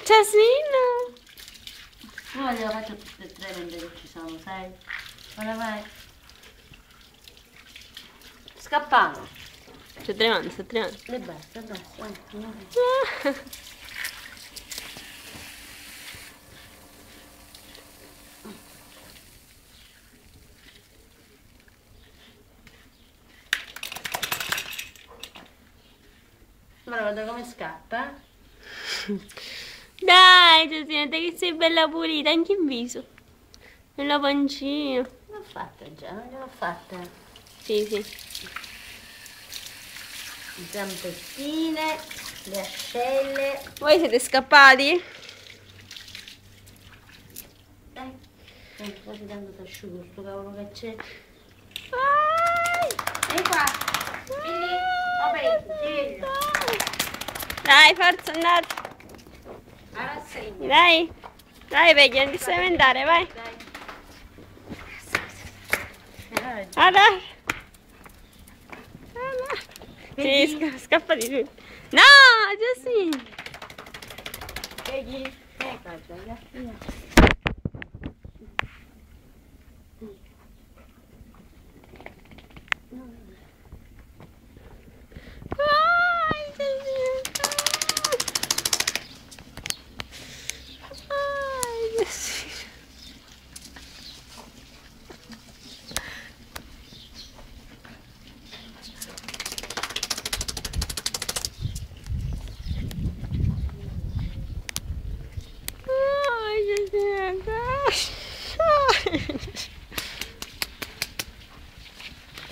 Giasina! Ora glielo faccio tutte e tre mentre che ci sono, sai? Ora vai. Scappano. Sta tremando, sta tremando. E basta, basta. Vai. Guarda come scappa. Dai, Giasina, te che sei bella pulita, anche in viso. Nella pancina. L'ho fatta già, non gliel'ho fatta. Sì, sì. Le zampettine, le ascelle. Voi siete scappati? Dai, senti, quasi tanto ti asciugo sto cavolo che c'è. Vai! Vieni qua. Vieni. Apri, Dai, forza, andate. la rassegna. Dai. Dai, Peggy, non ti spaventare, vai. Dai. Allora. Sì, scappa di tutto. No, Giasina. Vedi? Guarda, via. Vai, Giasina. Vai, Giasina. Vai, Giasina.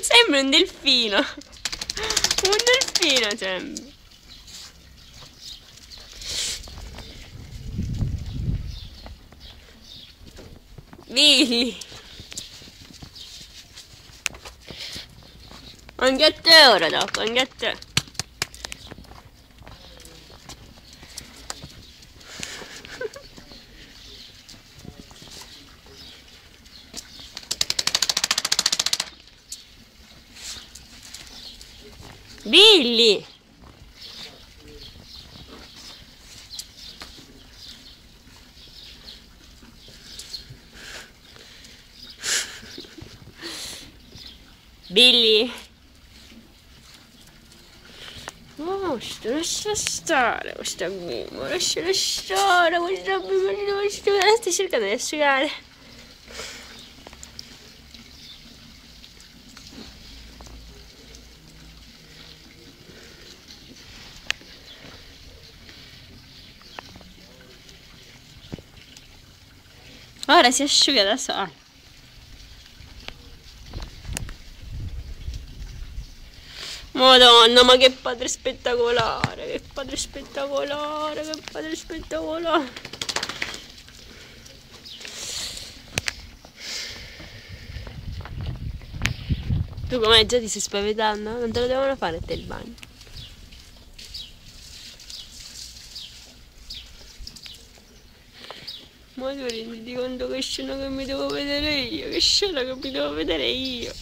Sembra un delfino. Un delfino sembra. Billy. Anche a te ora, Doc, anche a te. Billy! Billy! Oh, lascia stare questa bimba, lascia stare questa bimba, stai cercando di asciugare. Ora si asciuga da sola. Madonna, ma che padre spettacolare, che padre spettacolare, che padre spettacolare. Tu come già ti stai spaventando? Non te lo devono fare a te il bagno. Ma tu renditi conto che scena che mi devo vedere io, che scena che mi devo vedere io.